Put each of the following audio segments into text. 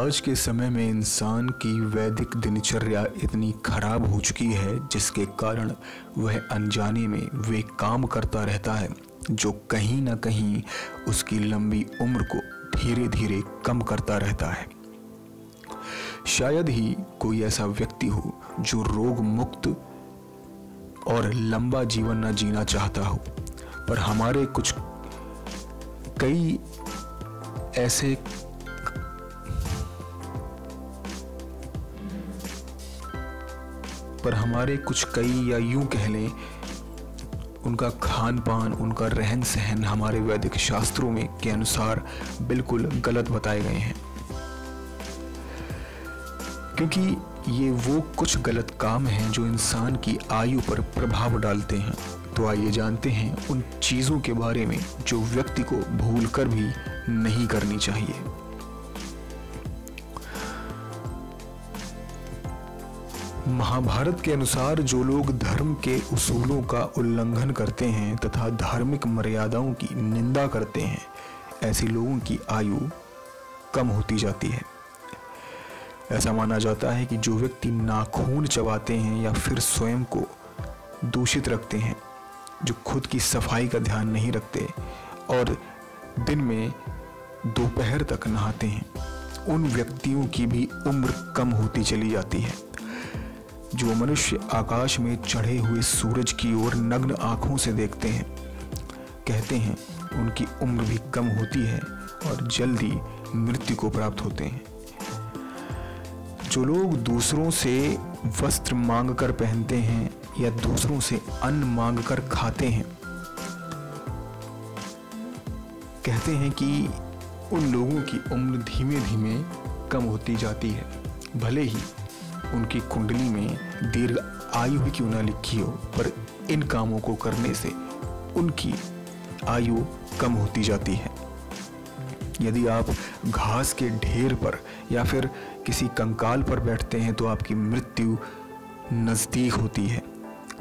आज के समय में इंसान की वैदिक दिनचर्या इतनी खराब हो चुकी है जिसके कारण वह अनजाने में वे काम करता रहता है जो कहीं ना कहीं उसकी लंबी उम्र को धीरे धीरे कम करता रहता है। शायद ही कोई ऐसा व्यक्ति हो जो रोग मुक्त और लंबा जीवन न जीना चाहता हो, पर हमारे कुछ कई या यूं कह लें उनका खान पान, उनका रहन सहन हमारे वैदिक शास्त्रों में के अनुसार बिल्कुल गलत बताए गए हैं, क्योंकि ये वो कुछ गलत काम हैं जो इंसान की आयु पर प्रभाव डालते हैं। तो आइए जानते हैं उन चीज़ों के बारे में जो व्यक्ति को भूलकर भी नहीं करनी चाहिए। महाभारत के अनुसार जो लोग धर्म के उसूलों का उल्लंघन करते हैं तथा धार्मिक मर्यादाओं की निंदा करते हैं, ऐसे लोगों की आयु कम होती जाती है। ऐसा माना जाता है कि जो व्यक्ति नाखून चबाते हैं या फिर स्वयं को दूषित रखते हैं, जो खुद की सफाई का ध्यान नहीं रखते और दिन में दोपहर तक नहाते हैं, उन व्यक्तियों की भी उम्र कम होती चली जाती है। जो मनुष्य आकाश में चढ़े हुए सूरज की ओर नग्न आंखों से देखते हैं, कहते हैं उनकी उम्र भी कम होती है और जल्दी मृत्यु को प्राप्त होते हैं। जो लोग दूसरों से वस्त्र मांगकर पहनते हैं या दूसरों से अन्न मांगकर खाते हैं, कहते हैं कि उन लोगों की उम्र धीमे धीमे कम होती जाती है, भले ही उनकी कुंडली में दीर्घ आयु ही क्यों ना लिखी हो, पर इन कामों को करने से उनकी आयु कम होती जाती है। यदि आप घास के ढेर पर या फिर किसी कंकाल पर बैठते हैं तो आपकी मृत्यु नज़दीक होती है।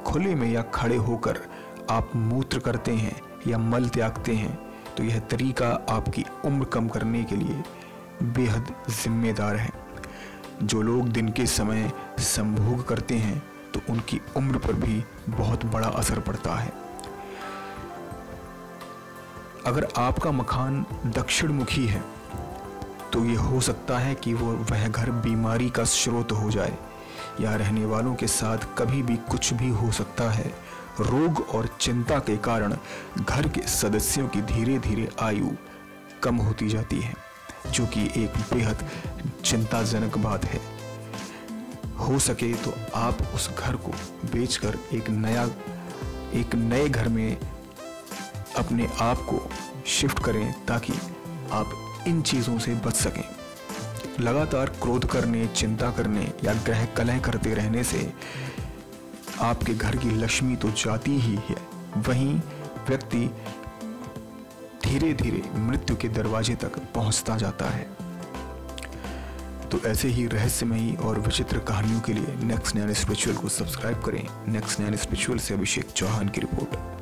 खुले में या खड़े होकर आप मूत्र करते हैं या मल त्यागते हैं तो यह तरीका आपकी उम्र कम करने के लिए बेहद जिम्मेदार है। जो लोग दिन के समय संभोग करते हैं तो उनकी उम्र पर भी बहुत बड़ा असर पड़ता है। अगर आपका मकान दक्षिण मुखी है तो ये हो सकता है कि वह घर बीमारी का स्रोत हो जाए या रहने वालों के साथ कभी भी कुछ भी हो सकता है। रोग और चिंता के कारण घर के सदस्यों की धीरे धीरे आयु कम होती जाती है, जो कि एक बेहद चिंताजनक बात है। हो सके तो आप उस घर को बेचकर एक नए घर में अपने आप को शिफ्ट करें ताकि आप इन चीज़ों से बच सकें। लगातार क्रोध करने, चिंता करने या ग्रह कलह करते रहने से आपके घर की लक्ष्मी तो जाती ही है, वहीं व्यक्ति धीरे धीरे मृत्यु के दरवाजे तक पहुंचता जाता है। तो ऐसे ही रहस्यमयी और विचित्र कहानियों के लिए नेक्स्ट नैन स्पिरिचुअल को सब्सक्राइब करें। नेक्स्ट नैन स्पिरिचुअल से अभिषेक चौहान की रिपोर्ट।